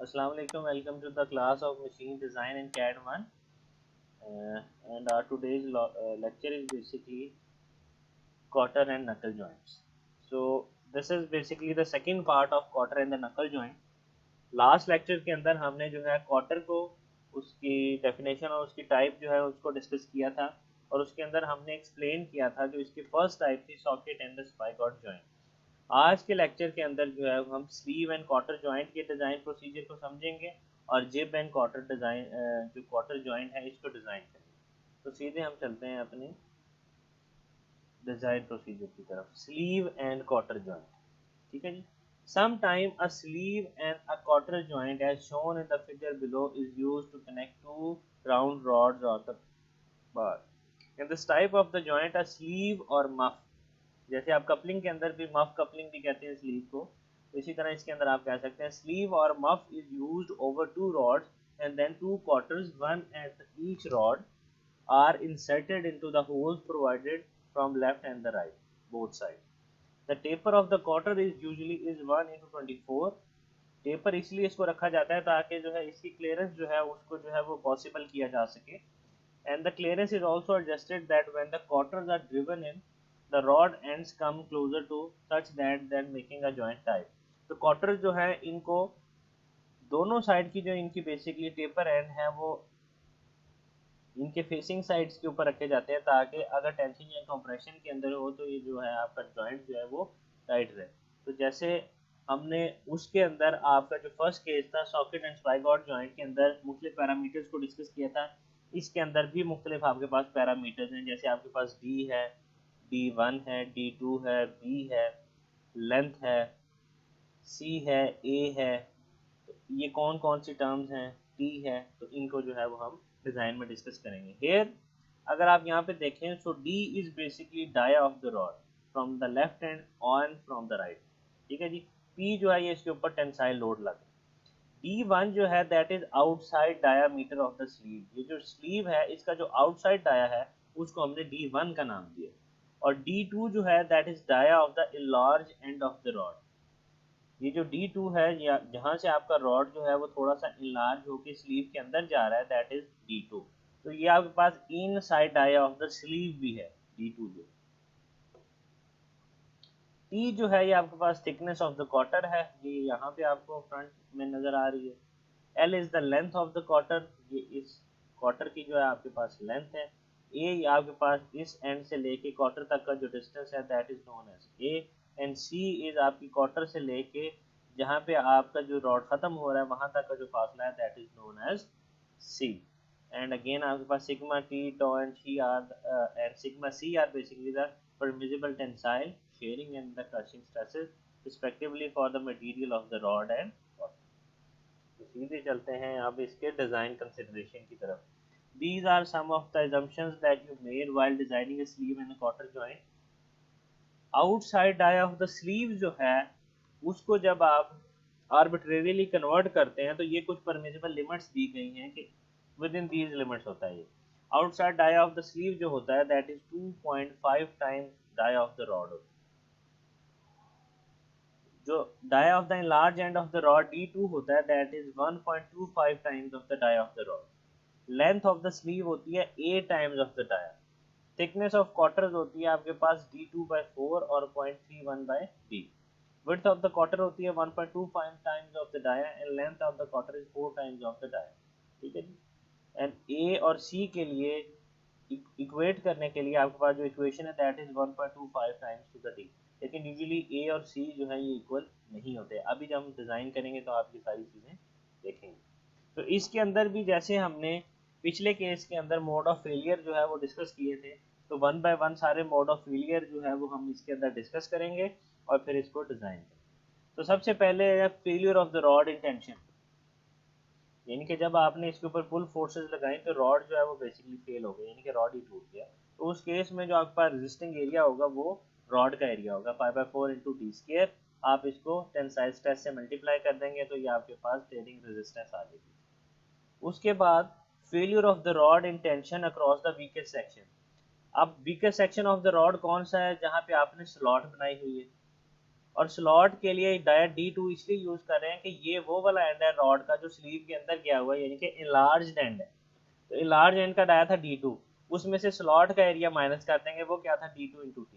Assalamu alaikum. Welcome to the class of Machine Design in CAD 1. And our today's lecture is basically quarter and knuckle joints. So this is basically the second part of quarter and the knuckle joint. Last lecture के अंदर हमने जो है quarter को उसकी definition और उसकी type जो है उसको डिस्कस किया था और उसके अंदर हमने एक्सप्लेन किया था जो इसकी फर्स्ट टाइप थी सॉकेट एंड द स्पाइगॉट जॉइंट। आज के लेक्चर के अंदर जो है हम स्लीव एंड क्वार्टर जॉइंट के डिज़ाइन प्रोसीजर को समझेंगे और जिब एंड क्वार्टर डिज़ाइन जो क्वार्टर जॉइंट है इसको डिज़ाइन करेंगे। तो सीधे हम चलते हैं अपने डिज़ाइन प्रोसीजर की तरफ। स्लीव एंड क्वार्टर जॉइंट, ठीक है जी। Sometime a sleeve and a quarter joint as shown in the figure below is used to connect two round rods or the bar. In this type of the joint a sleeve or muff, जैसे आप coupling के अंदर भी muff coupling भी कहते हैं sleeve को, तो इसी तरह इसके अंदर आप कह सकते हैं स्लीव और muff is used over two rods and then two quarters one at each rod are inserted into the holes provided from left and the right both sides. The taper of the quarter is usually is 1/24. Taper इसलिए इसको रखा जाता है ताकि जो है इसकी clearance जो है उसको जो है वो पॉसिबल किया जा सके। And the clearance is also adjusted that when the quarters are driven in the rod ends come closer to such that then making a joint type. तो क्वार्टर जो है इनको दोनों साइड की जो इनकी बेसिकली टेपर एंड है वो इनके फेसिंग साइड्स के ऊपर रखे जाते हैं ताकि अगर टेंशन या कंप्रेशन के अंदर हो तो ये जो है आपका जॉइंट जो है वो टाइट रहे। तो जैसे हमने उसके अंदर आपका जो फर्स्ट केस था सॉकेट एंड स्पाइगॉट जॉइंट के अंदर मुख्तलिफ पैरामीटर्स को डिस्कस किया था। इसके अंदर भी मुख्तलिफ आपके पास पैरामीटर्स हैं, जैसे आपके पास डी है, D1 है, D2 है, बी है, लेंथ है, सी है, ए है। तो ये कौन कौन सी टर्म्स हैं, टी है, तो इनको जो है वो हम डिज़ाइन में डिस्कस करेंगे। हेयर अगर आप यहाँ पे देखें so D is basically dia of the rod from the left hand on from the right, ठीक है जी। पी जो है ये इसके ऊपर टेंसाइल लोड लगा। D1 जो है that is outside diameter of the sleeve, ये जो स्लीव है इसका जो आउटसाइड डाया है उसको हमने D1 का नाम दिया। और D2 जो है that is dia of the large end of the rod. ये जो D2 है जहाँ से आपका रॉड जो है वो थोड़ा सा इनलार्ज होकर स्लीव के अंदर जा रहा है दैट इज D2। तो ये आपके पास inside dia of the sleeve भी है D2 जो। T जो है ये आपके पास थिकनेस ऑफ द क्वार्टर है, ये यहाँ पे आपको फ्रंट में नजर आ रही है। L is the length of the quarter, ये इस क्वार्टर की जो है आपके पास लेंथ है। A ये आपके पास इस एंड से लेके क्वार्टर तक का जो डिस्टेंस है that is known as A। And C is आपकी क्वार्टर से लेके जहाँ पे आपका जो रॉड खत्म हो रहा है वहां तक का जो फासला है that is known as C। And again आपके पास sigma t tau and c r and sigma c r basically the permissible tensile, sharing and the crushing stresses respectively for the material of the rod and quarter. तो सीधे चलते हैं अब इसके design consideration की तरफ। These are some of the assumptions that you made while designing a sleeve and a quarter joint. Outside die of the sleeve जो है उसको जब आप आर्बिट्रेरीली कन्वर्ट करते हैं तो ये कुछ परमिसिबल लिमिट्स दी गई हैं कि विद इन दीज लिमिट्स होता है ये। Outside dia of the sleeve जो होता है that is 2.5 times dia of the rod. जो dia of the large end of the rod D2 होता है that is 1.25 times of the dia of the rod. Length of the sleeve होती है 8 times of the dia. Thickness of cotters होती है आपके पास D2/4 और 0.31/D। width of the quarter होती है 1.25 times of the dia and length of the quarter is 4 times of the dia, ठीक है जी। एंड ए और सी के लिए इक्वेट करने के लिए आपके पास जो इक्वेशन है that is 1.25 times to the D, लेकिन यूजुअली ए और सी जो है ये इक्वल नहीं होते। अभी जब हम डिज़ाइन करेंगे तो आप ये सारी चीज़ें देखेंगे। तो इसके अंदर भी जैसे हमने पिछले केस के अंदर मोड ऑफ फेलियर जो है वो डिस्कस किए थे, तो वन बाय वन सारे मोड ऑफ फेलियर जो है वो हम इसके अंदर डिस्कस करेंगे और फिर इसको डिज़ाइन करेंगे। तो सबसे पहले है failure of the rod in tension, यानी कि जब आपने इसके ऊपर फुल फोर्सेस लगाए तो रॉड जो है वो बेसिकली फेल हो गया, यानी कि रॉड ही टूट गया। तो उस केस में जो आपके पास रेजिस्टिंग एरिया होगा वो रॉड का एरिया होगा 5/4 इंटू डी स्क्वायर। आप इसको टेंसाइल स्ट्रेस से मल्टीप्लाई कर देंगे तो ये आपके पास टेयरिंग रेजिस्टेंस आ जाएगी। उसके बाद failure of the rod in tension across the weakest section. अब weakest section of the rod कौन सा है, जहाँ पे आपने स्लॉट बनाई हुई है और स्लॉट के लिए डाया D2 इसलिए यूज कर रहे हैं कि ये वो वाला एंड है रॉड का जो स्लीव के अंदर गया हुआ है, यानी कि इनलार्ज्ड एंड है। तो इनलार्ज एंड का डाया था D2, उसमें से स्लॉट का एरिया माइनस कर देंगे, वो क्या था D2 इंटू टी।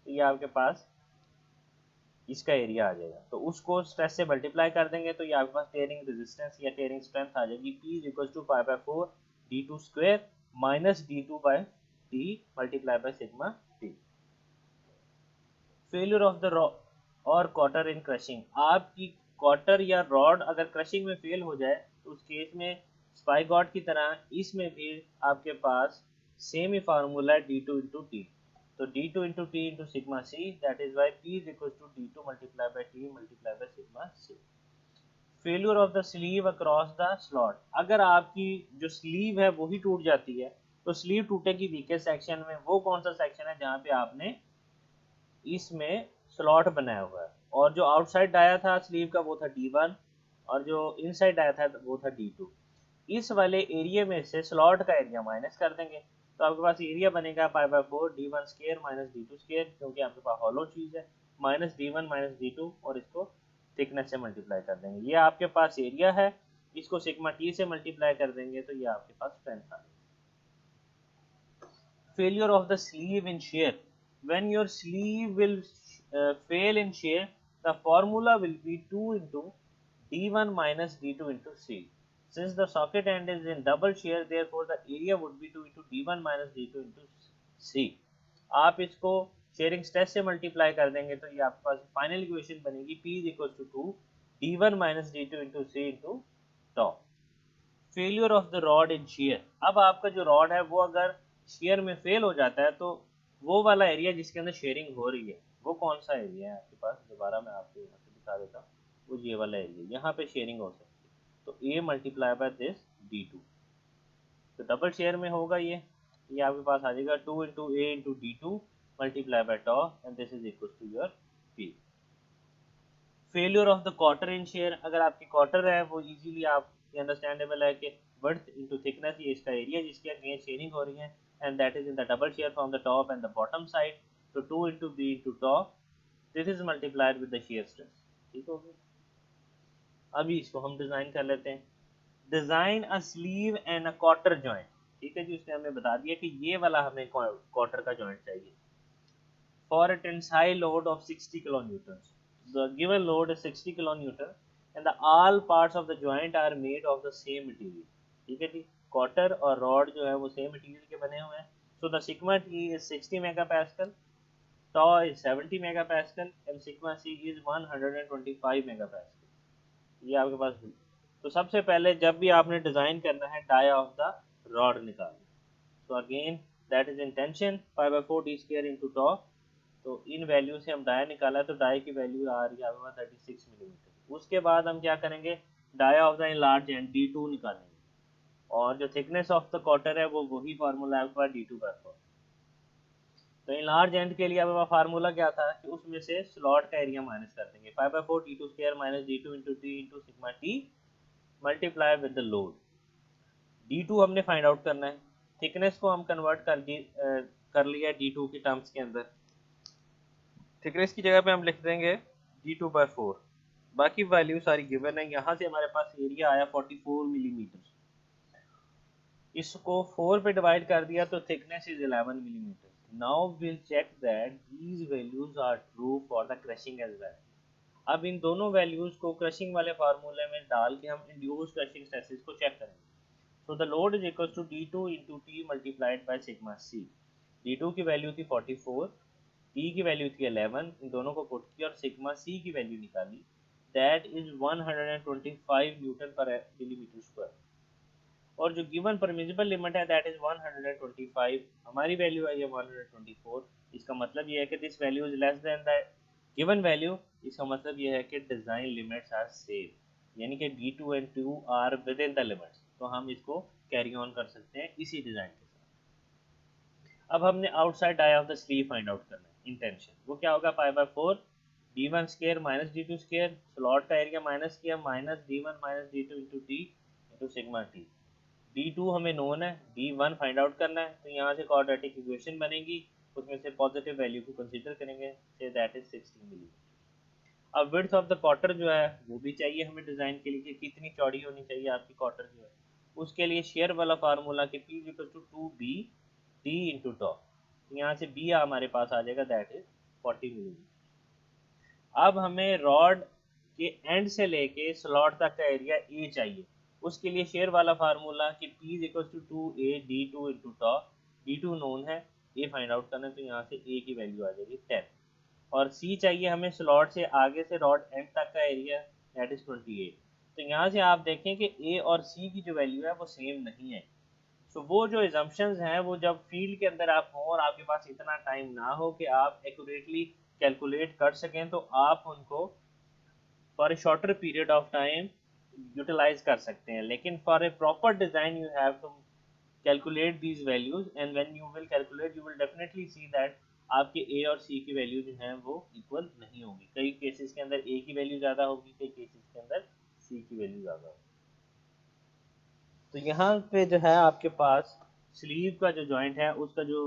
तो ये आपके पास इसका एरिया आ जाएगा, तो उसको स्ट्रेस से मल्टीप्लाई कर देंगे तो ये आपके पास टेयरिंग रेजिस्टेंस या टेयरिंग स्ट्रेंथ आ जाएगी P is equal to pi by 4 D2 square minus D2 by T multiply by sigma T। Failure of the और कॉटर इन क्रशिंग, आपकी कॉटर या रॉड अगर क्रशिंग में फेल हो जाए तो उस केस में स्पाइगॉट की तरह इसमें भी आपके पास सेम ही फार्मूला है D2 इंटू टी। तो D2 into T into sigma C, that is why P is equal to D2 multiply by T multiply by sigma C. Failure of the sleeve across the slot, अगर आपकी जो sleeve है वही टूट जाती है तो स्लीव टूटेगी वीकेस्ट सेक्शन में। वो कौन सा सेक्शन है जहाँ पे आपने इसमें स्लॉट बनाया हुआ है, और जो आउटसाइड डाया था स्लीव का वो था D1 और जो इनसाइड डाया था वो था D2। इस वाले एरिया में से स्लॉट का एरिया माइनस कर देंगे तो आपके पास एरिया बनेगा पाई by 4 D1 square minus D2 square, क्योंकि आपके पास हॉलो चीज है, माइनस D1 माइनस D2 और इसको थिकनेस से मल्टीप्लाई कर देंगे। ये आपके पास एरिया है, इसको सिग्मा टी से मल्टीप्लाई कर देंगे तो ये आपके पास स्ट्रेंथ आ जाएगी। Failure of the sleeve in shear, when your sleeve will fail in shear, the formula will be 2 into d1 minus d2 into c. Since the socket end is in double shear, therefore the area would be 2 into d1 minus d2 into c. आप इसको sharing stress से multiply कर देंगे तो ये आपके पास final equation बनेगी P is equals to 2 d1 minus d2 into c into tau। Failure of the rod in share, अब आपका जो रॉड है वो अगर शेयर में फेल हो जाता है तो वो वाला एरिया जिसके अंदर शेयरिंग हो रही है वो कौन सा एरिया है आपके पास, दोबारा मैं आपको यहाँ पे दिखा देता हूँ, वो ये वाला एरिया, यहाँ पे शेयरिंग हो सकती है तो A multiply by this D2। तो डबल शेयर में होगा ये आपके पास आ जाएगा 2 into A into D2 multiply by tau and this is equal to your P। Failure of the quarter in shear, अगर आपकी क्वार्टर है वो इजीली आप अंडरस्टैंडेबल है कि वर्थ इनटू थिकनेस, ये इसका एरिया जिसके अगेंस्ट शेयरिंग हो रही है, and that is in the double shear from the top and the bottom side. तो 2 into B into top, this is multiplied with the shear stress. ठीक हो गया। अभी इसको हम डिजाइन कर लेते हैं। Design a sleeve and a quarter joint. ठीक है जी, उसने हमें बता दिया कि ये वाला हमें क्वार्टर का जॉइंट चाहिए for a tensile load of 60 kilo Newton. The given load is 60 kilonewton and the all parts of the joint are made of the same material। ठीक है जी, कॉटर और रॉड जो है वो सेम मटेरियल के बने हुए हैं। So the sigma T is 60 megapascal, tau is 70 megapascal and sigma C is 125 megapascal. ये आपके पास है। तो सबसे पहले जब भी आपने डिजाइन करना है डाया ऑफ द रॉड निकालना, तो again that is in tension pi by 4 d square into tau. तो इन वैल्यू से हम डाया निकाला तो डाई की वैल्यू आ रही है आपके 36 मिलीमीटर। उसके बाद हम क्या करेंगे, dia of the enlarge end D2 निकालेंगे, और जो थिकनेस ऑफ द क्वार्टर है वो वही फार्मूला है आपका D2 बाय 4। तो इनलार्ज एंड के लिए आपका फार्मूला क्या था कि उसमें से स्लॉट का एरिया माइनस कर देंगे, पाई by 4 D2 square minus D2 into T into sigma T multiply with the load. D2 हमने फाइंड आउट करना है, थिकनेस को हम कन्वर्ट कर लिया D2 की टर्म्स के अंदर। थिकनेस की जगह पे हम लिख देंगे D2 बाय 4, बाकी वैल्यू सारी गिवन है। यहाँ से हमारे पास एरिया आया 44 मिलीमीटर, इसको 4 पे डिवाइड कर दिया तो thickness is 11 millimetre. Now will check that these values are true for the crushing as well. अब इन दोनों वैल्यूज को क्रशिंग वाले फार्मूले में डाल के हम इंड्यूस्ड क्रशिंग स्ट्रेसेस को चेक करेंगे। So the load is equal to D2 into T multiplied by sigma C. D2 की वैल्यू थी 44, टी की वैल्यू थी 11, इन दोनों को पुट किया और सिग्मा सी की वैल्यू निकाली, दैट इज 125 न्यूटन पर मिलीमीटर स्क्वायर। और जो गिवन परमिसिबल लिमिट है दैट इज 125, हमारी वैल्यू है ये 124। इसका मतलब ये है कि this value is less than the given value. इसका मतलब ये है कि डिजाइन लिमिट्स आर सेफ, यानी कि D2 and 2 are within the limits, तो हम इसको कैरी ऑन कर सकते हैं इसी डिजाइन के साथ। अब हमने outside dia of the sleeve find out करना है, इंटेंशन वो क्या होगा, pi by 4 D1 square minus D2 square, slot का एरिया माइनस किया, minus D1 minus D2 into T into sigma T. D2 हमें नोन है, D1 फाइंड आउट करना है, तो यहाँ से क्वाड्रेटिक इक्वेशन बनेगी, उसमें से पॉजिटिव वैल्यू को कंसीडर करेंगे, से दैट इज 16 मिलीमीटर। अब विड्थ ऑफ द क्वार्टर जो है वो भी चाहिए हमें डिज़ाइन के लिए कि कितनी चौड़ी होनी चाहिए आपकी क्वार्टर जो है। उसके लिए शेयर वाला फार्मूला कि P equal to 2B D into tau. यहाँ से B हमारे पास आ जाएगा, दैट इज 40 मिलीमीटर। अब हमें रॉड के एंड से लेके स्लॉट तक का एरिया A चाहिए। उसके लिए शेयर वाला फार्मूला कि P equal to 2A D2 into tau. D2 known है, A फाइंड आउट करना है, तो यहाँ से A की वैल्यू आ जाएगी 10। और सी चाहिए हमें स्लॉट से आगे से रॉड एंड तक का एरिया, दैट इज 28। तो यहाँ से आप देखें कि ए और सी की जो वैल्यू है वो सेम नहीं है। सो वो जो एजम्पशंस हैं वो जब फील्ड के अंदर आप हों और आपके पास इतना टाइम ना हो कि आप एक्यूरेटली कैलकुलेट कर सकें, तो आप उनको for a shorter period of time utilise कर सकते हैं। लेकिन for a proper design you have to calculate these values, and when you will calculate you will definitely see that आपके A और C की वैल्यू जो है वो इक्वल नहीं होगी। कई केसेस के अंदर A की वैल्यू ज़्यादा होगी, कई केसेस के अंदर C की वैल्यू ज़्यादा होगी। तो यहाँ पे जो है आपके पास स्लीव का जो जॉइंट है उसका जो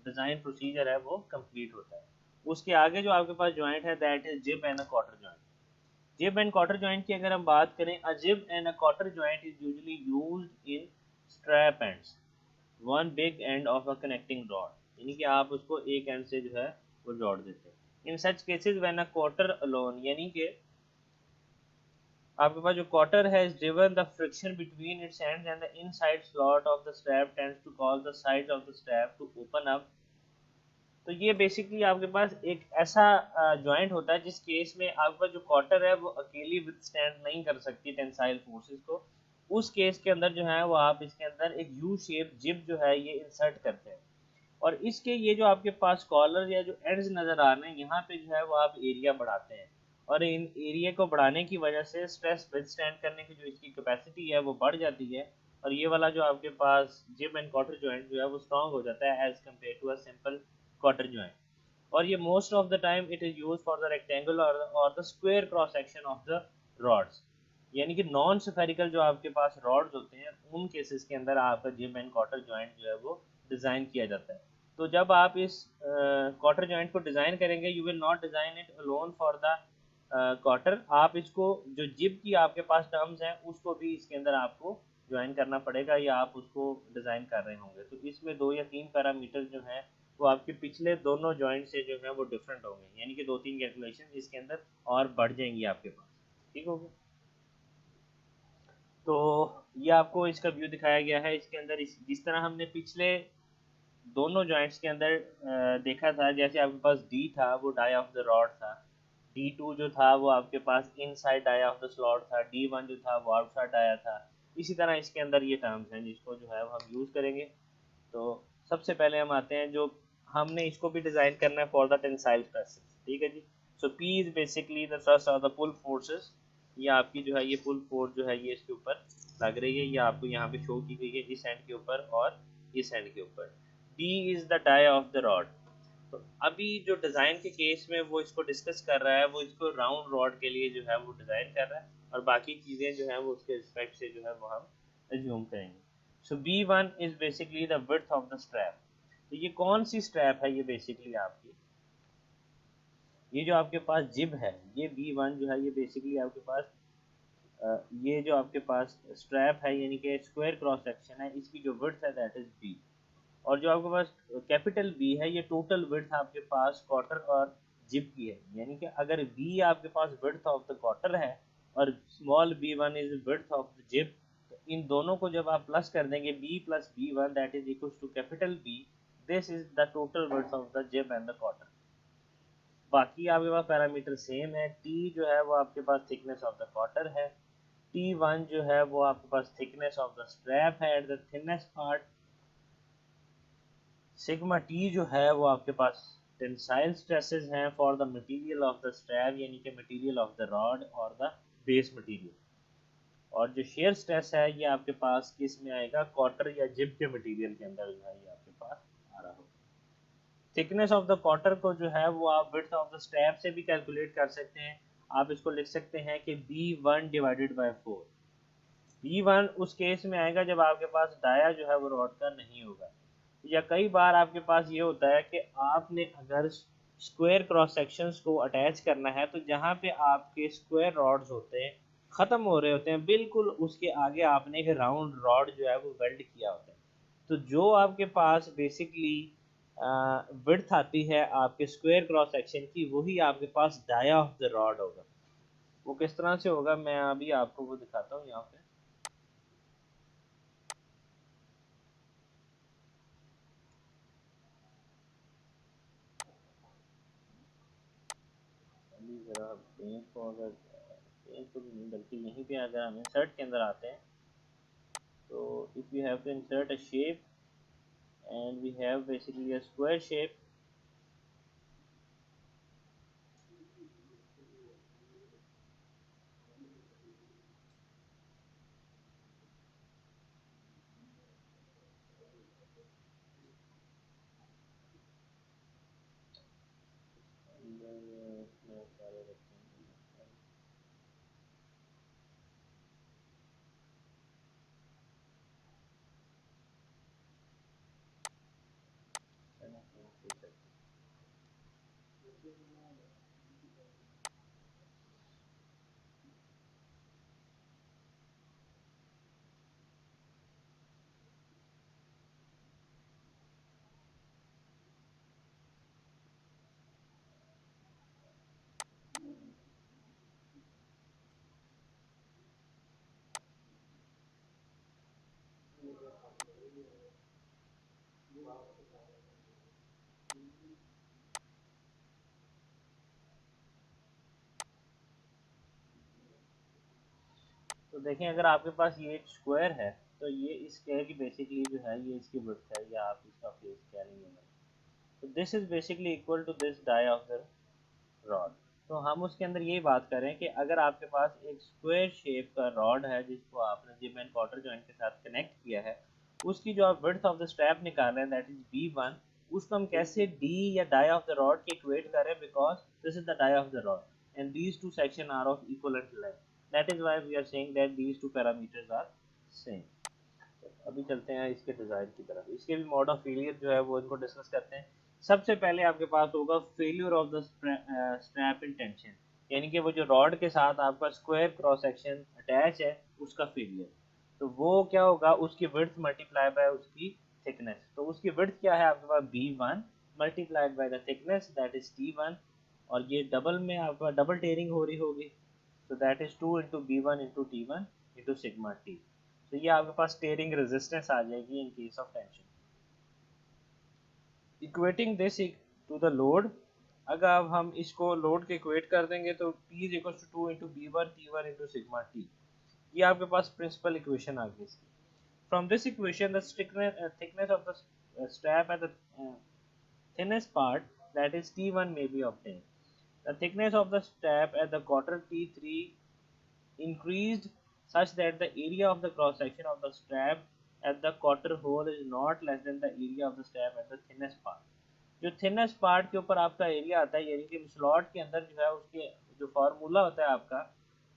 डिज़ाइन प्रोसीजर है वो कंप्लीट होता है। उसके आगे जो आपके पास जॉइंट है दैट इज जिब एंड अ क्वार्टर जॉइंट। जिब एंड क्वार्टर जॉइंट की अगर हम बात करें, अ जिब and a quarter joint is usually used in strap ends one big end of a connecting rod, यानी कि आप उसको एक एंड से जो है वो जोड़ देते हैं। In such cases when a cotter alone, यानी कि आपके पास जो क्वार्टर है is driven the friction between its ends and the inside slot of the strap tends to cause the sides of the strap to open up. तो ये basically आपके पास एक ऐसा जॉइंट होता है जिस केस में आपके पास जो क्वार्टर है वो अकेली विथस्टैंड नहीं कर सकती टेंसाइल फोर्सेस को। उस केस के अंदर जो है वो आप इसके अंदर एक यू शेप जिब जो है ये इंसर्ट करते हैं। और इसके ये जो आपके पास कॉलर या जो एंड्स नज़र आ रहे हैं यहाँ पे जो है वो आप एरिया बढ़ाते हैं, और इन एरिया को बढ़ाने की वजह से स्ट्रेस विथस्टैंड करने की जो इसकी कैपेसिटी है वो बढ़ जाती है, और ये वाला जो आपके पास जिब एंड क्वार्टर जॉइंट जो है वो स्ट्रॉन्ग हो जाता है as compared to a simple cotter joint. और ये most of the time it is use for the rectangle और the square cross section of the rods, यानी कि नॉन स्फेरिकल जो आपके पास रॉड्स होते हैं उन केसेस के अंदर आपका जिब एंड क्वार्टर जॉइंट जो है वो डिज़ाइन किया जाता है। तो जब आप इस क्वार्टर जॉइंट को डिज़ाइन करेंगे, you will not design it alone for the quarter, आप इसको जो जिब की आपके पास टर्म्स हैं उसको भी इसके अंदर आपको ज्वाइन करना पड़ेगा, या आप उसको डिज़ाइन कर रहे होंगे। तो इसमें 2 या 3 पैरामीटर जो हैं वो आपके पिछले दोनों जॉइंट से जो है वो डिफरेंट होंगे, यानी कि 2-3 कैलकुलेशन इसके अंदर और बढ़ जाएंगी आपके पास। ठीक हो गया? तो ये आपको इसका व्यू दिखाया गया है। इसके अंदर जिस तरह हमने पिछले दोनों जॉइंट्स के अंदर देखा था, जैसे आपके पास डी था वो डाई ऑफ द रॉड था, D2 जो था वो आपके पास inside dia of the slot था, D1 जो था वो आउटसाइड आया था। इसी तरह इसके अंदर ये टर्म्स हैं जिसको जो है वो हम यूज़ करेंगे। तो सबसे पहले हम आते हैं, जो हमने इसको भी डिज़ाइन करना है फॉर द टेंसाइल स्ट्रेसेस। ठीक है जी। So P is basically the thrust of the pull forces. ये आपकी जो है ये पुल फोर्स जो है ये इसके ऊपर लग रही है, ये आपको यहाँ पे शो की गई है इस एंड के ऊपर और इस एंड के ऊपर। D is the dia of the rod. तो अभी जो डिज़ाइन के केस में वो इसको डिस्कस कर रहा है, वो इसको राउंड रॉड के लिए जो है वो डिज़ाइन कर रहा है, और बाकी चीज़ें जो है वो उसके रिस्पेक्ट से जो है वो हम एज्यूम करेंगे। सो B1 is basically the width of the strap. तो ये कौन सी स्ट्रैप है? ये बेसिकली आपकी ये जो आपके पास जिब है, ये B1 जो है ये बेसिकली आपके पास ये जो आपके पास स्ट्रैप है यानी कि स्क्वायर क्रॉस सेक्शन है, इसकी जो विड्थ है दैट इज B। और जो आपके पास कैपिटल बी है ये टोटल विड्थ आपके पास क्वार्टर और जिप की है, यानी कि अगर बी आपके पास विड्थ ऑफ द क्वार्टर है और small B1 is width of the zip, तो इन दोनों को जब आप प्लस कर देंगे B plus B1 that is equal to capital B, this is the total width of the gib and the cotter. बाकी आपके पास पैरामीटर सेम है। T जो है वो आपके पास थिकनेस ऑफ द क्वार्टर है, T1 जो है वो आपके पास थिकनेस ऑफ द स्ट्रैप है at the thinnest part, sigma T जो है वो आपके पास टेंसाइल स्ट्रेसेस हैं for the material of the strap, यानी कि मटेरियल ऑफ द रॉड और द बेस मटेरियल। और जो शेयर स्ट्रेस है ये आपके पास किस में आएगा? क्वार्टर या जिब के मटेरियल के अंदर जो है ये आपके पास आ रहा होगा। थिकनेस ऑफ द क्वार्टर को जो है वो आप विड्थ ऑफ द स्ट्रैप से भी कैलकुलेट कर सकते हैं। आप इसको लिख सकते हैं कि B1 डिवाइडेड बाय 4। B1 उस केस में आएगा जब आपके पास डाया जो है वो रॉड का नहीं होगा, या कई बार आपके पास ये होता है कि आपने अगर स्क्वायर क्रॉस सेक्शंस को अटैच करना है, तो जहाँ पे आपके स्क्वायर रॉड्स होते हैं ख़त्म हो रहे होते हैं, बिल्कुल उसके आगे आपने एक राउंड रॉड जो है वो वेल्ड किया होता है। तो जो आपके पास बेसिकली विड्थ आती है आपके स्क्वायर क्रॉस सेक्शन की, वही आपके पास डाया ऑफ द रॉड होगा। वो किस तरह से होगा मैं अभी आपको वो दिखाता हूँ यहाँ पे। अभी ज़रा पेंट को अगर पेंट को भी नहीं बल्कि यहीं पे अगर हम इंसर्ट के अंदर आते हैं, तो if you have to insert a shape and we have basically a square shape, तो देखें अगर आपके पास ये एक स्क्वायर है, तो ये इस स्क्वायर की बेसिकली जो है ये इसकी विड्थ है, या आप इसका फेस कह लेंगे। तो this is basically equal to this dia of the rod. तो हम उसके अंदर यही बात करें कि अगर आपके पास एक स्क्वायर शेप का रॉड है जिसको आपने जिब एंड कॉटर जॉइंट के साथ कनेक्ट किया है, उसकी जो आप विड्थ ऑफ द स्ट्रैप निकाल रहे हैं दैट इज B1, उसको हम कैसे डी या डाई ऑफ द रॉड के इक्वेट करें, because this is the dia of the rod and these two section are of equivalent length, that is why we are saying that these two parameters are same. अभी चलते हैं इसके design की तरफ। इसके भी मोड ऑफ फेलियर जो है वो इनको डिस्कस करते हैं। सबसे पहले आपके पास होगा failure of the strap in tension, यानी कि वो जो रॉड के साथ आपका स्क्वायर क्रॉस सेक्शन अटैच है उसका फेलियर। तो वो क्या होगा, उसकी विड्थ मल्टीप्लाई बाय उसकी थिकनेस। तो उसकी विड्थ क्या है आपके पास B1 multiplied by the thickness that is T1, और ये डबल में आपका डबल टेयरिंग हो रही होगी, so that is 2 into B1 into T1 into sigma T। तो ये आपके पास टेयरिंग रेजिस्टेंस आ जाएगी in case of tension. Equating this to the load, अगर अब हम इसको लोड के इक्वेट कर देंगे तो P is equal to 2 into B1 T1 into sigma T। ये आपके पास प्रिंसिपल इक्वेशन आ गई इसकी। From this equation the thickness of the strap at the thinnest part, that is T1, may be obtained. The thickness of the strap at the quarter T3 increased such that the area of the cross section of the strap at the quarter hole is not less than the area of the strap at the thinnest part। जो thinnest part के ऊपर आपका area आता है, यानी कि slot के अंदर जो है उसके जो फार्मूला होता है आपका,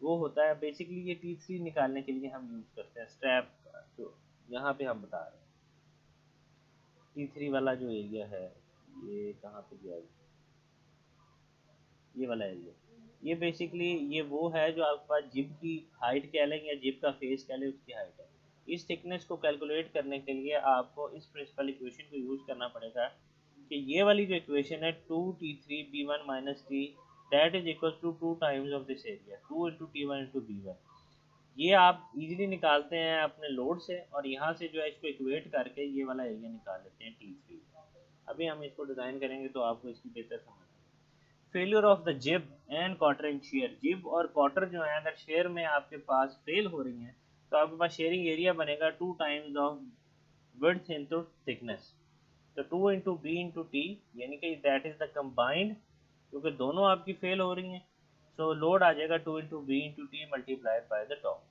वो होता है बेसिकली ये T3 निकालने के लिए हम यूज करते हैं स्ट्रैप का। जो यहाँ पे हम बता रहे हैं T3 वाला जो एरिया है, ये कहाँ पे दिया है, ये वाला एरिया, ये बेसिकली ये वो है जो आपके पास जिप की हाइट कह लें या जिप का फेस कह लें उसकी हाइट है। इस थिकनेस को कैलकुलेट करने के लिए आपको इस प्रिंसिपल इक्वेशन को यूज़ करना पड़ेगा कि ये वाली जो इक्वेशन है 2T3B1 minus T that is equal to 2 times of this area 2 into T1 into B1। ये आप इजीली निकालते हैं अपने लोड से, और यहाँ से जो है इसको इक्वेट करके ये वाला एरिया निकाल लेते हैं T3। अभी हम इसको डिज़ाइन करेंगे तो आपको इसकी बेहतर समझ फेलियर ऑफ द जिब एंड क्वार्टर इन शेयर। जिब और क्वार्टर जो है अगर शेयर में आपके पास फेल हो रही हैं, तो आपके पास शेयरिंग एरिया बनेगा 2 times of width into thickness. तो 2 इंटू बी इंटू टी, यानी कि दैट इज द कंबाइंड, क्योंकि दोनों आपकी फेल हो रही हैं। सो लोड आ जाएगा 2 into B into T multiplied by the tau.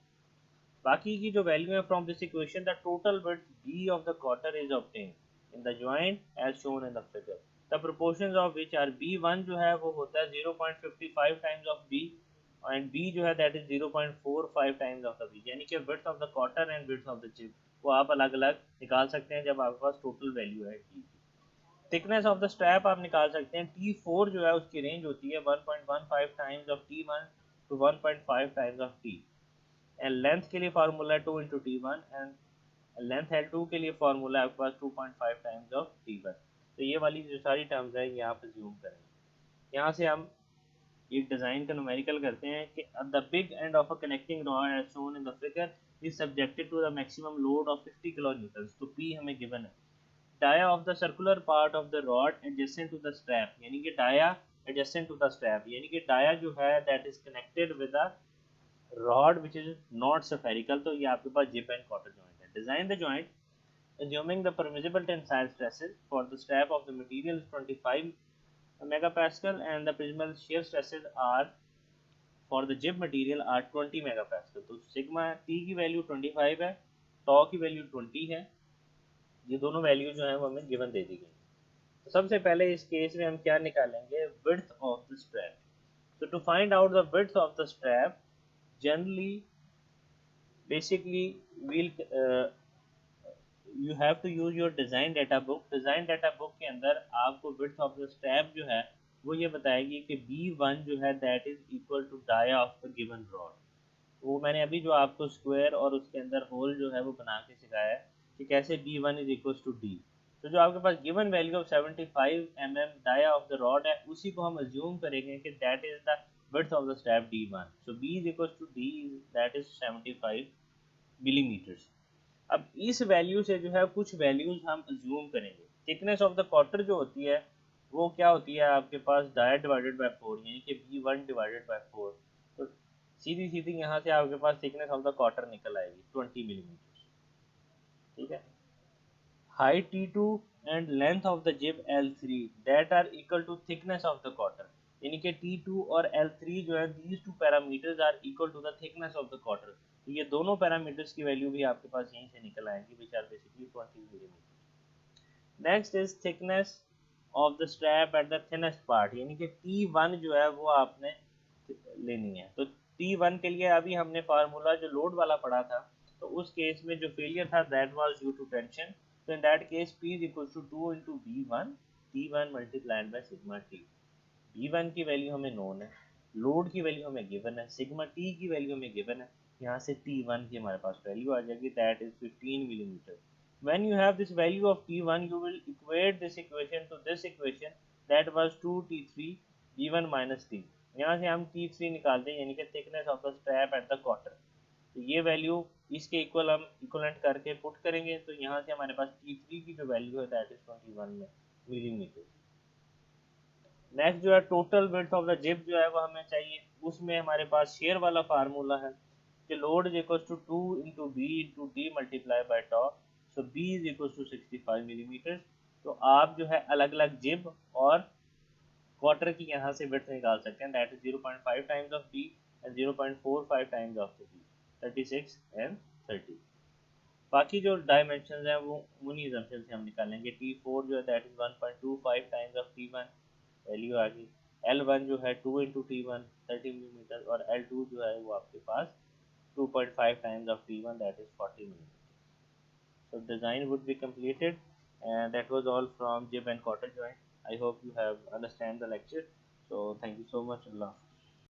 बाकी की जो वैल्यू है from this equation the total width B of the cotter is obtain in the joint as shown in the figure. The proportions of which are B1 जो है वो होता है 0.55 times of B, and B जो है that is 0.45 times of the B, यानी कि width of the cotter and width of the zip वो आप अलग अलग निकाल सकते हैं जब आपके पास टोटल वैल्यू है T की। थिकनेस ऑफ द स्ट्रैप आप निकाल सकते हैं, T4 जो है उसकी रेंज होती है 1.15 times of T1 to 1.5 times of T, and length के लिए फार्मूला है 2 into T1, and length L2 के लिए फार्मूला है आपके पास 2.5 टाइम्स ऑफ T1। तो ये वाली जो सारी टर्म्स है ये आप अज्यूम करेंगे। यहाँ से हम एक डिज़ाइन का न्यूमेरिकल करते हैं कि the big end of a connecting rod as shown in the figure is subjected to the maximum load of 50 kilo newton. तो P हमें गिवन है। Dia of the circular part of the rod adjacent to the strap, यानी कि dia adjacent to the strap, यानी कि dia जो है that is connected with the rod which is not spherical. तो ये आपके पास जिप एंड कॉटर जॉइंट है। Design the joint assuming the permissible tensile stresses for the strap of the material is 25 megapascal and the permissible shear stresses are for the jib material are 20 megapascal। तो sigma T की value 25 है, टॉ की value 20 है। ये दोनों value जो है वो हमें गिवन दे दी गई। तो सबसे पहले इस केस में हम क्या निकालेंगे, width of the strap. So to find out the width of the strap, generally, basically, you have to use your design data book। design data book के अंदर आपको width of the strap जो है वो ये बताएगी कि B1 जो है that is equal to dia of the given rod। वो मैंने अभी जो आपको स्क्वायर और उसके अंदर होल जो है वो बना के सिखाया है कि कैसे B1 is equal to D। तो जो आपके पास given value of 75 mm dia of the rod है उसी को हम अज्यूम करेंगे कि that is the width of the strap D1। So B is equals to D, that is 75 millimeters। अब इस वैल्यू से जो है कुछ वैल्यूज हम अज्यूम करेंगे। थिकनेस ऑफ द क्वार्टर जो होती है वो क्या होती है आपके पास, डाया डिवाइडेड बाय 4, यानी कि B1 डिवाइडेड बाय 4। तो सीधी सीधी यहाँ से आपके पास थिकनेस ऑफ द क्वार्टर निकल आएगी 20 मिलीमीटर। ठीक है। Height T2 and length of the gib L3 that are equal to thickness of the cotter, यानी कि T2 और L3 जो है these two parameters are equal to the thickness of the cotter. तो ये दोनों पैरामीटर्स की वैल्यू भी आपके पास यहीं से निकल आएंगी which are basically 20 millimetre. Next is thickness of the strap at the thinnest part, यानी कि T1 जो है वो आपने लेनी है। तो T1 के लिए अभी हमने फार्मूला जो लोड वाला पढ़ा था, तो उस केस में जो फेलियर था that was due to tension. तो in that case P is equal to 2 into B1 T1 multiplied by sigma T। B1 की वैल्यू हमें नोन है, लोड की वैल्यू हमें गिवन है, सिग्मा T की वैल्यू हमें गिवन है। यहाँ से T1 की हमारे पास वैल्यू आ जाएगी that is 15 millimetre. When you have this value of T1, you will equate this equation to this equation that was 2T3 B1 minus T। यहाँ से हम T3 निकालते हैं, यानी कि thickness of the strap at the cotter. तो ये value इसके इक्वल हम इक्वलेंट करके पुट करेंगे, तो यहाँ से हमारे पास T3 की जो वैल्यू है दैट इज 21 मिलीमीटर। नेक्स्ट जो है total width of the zip जो है वो हमें चाहिए। उसमें हमारे पास शेयर वाला फार्मूला है कि load is equal to 2 into B into D multiply by tau. So B is equal to 65 millimetre. तो आप जो है अलग अलग जिब और क्वार्टर की यहाँ से विड्थ निकाल सकते हैं that is 0.5 times of B and 0.45 times of the B, 36 and 30। बाकी जो डायमेंशन है वो उन्हीं जंक्शन से हम निकालेंगे। T4 जो है that is 1.25 times of T1, value आ गई। L1 जो है 2 इंटू T1 30 मिलीमीटर, और L2 जो है वो आपके पास 2.5 times of T1 that is 40 millimeters। So design would be completed, and that was all from jib and quarter joint। I hope you have understand the lecture। So thank you so much. Allah.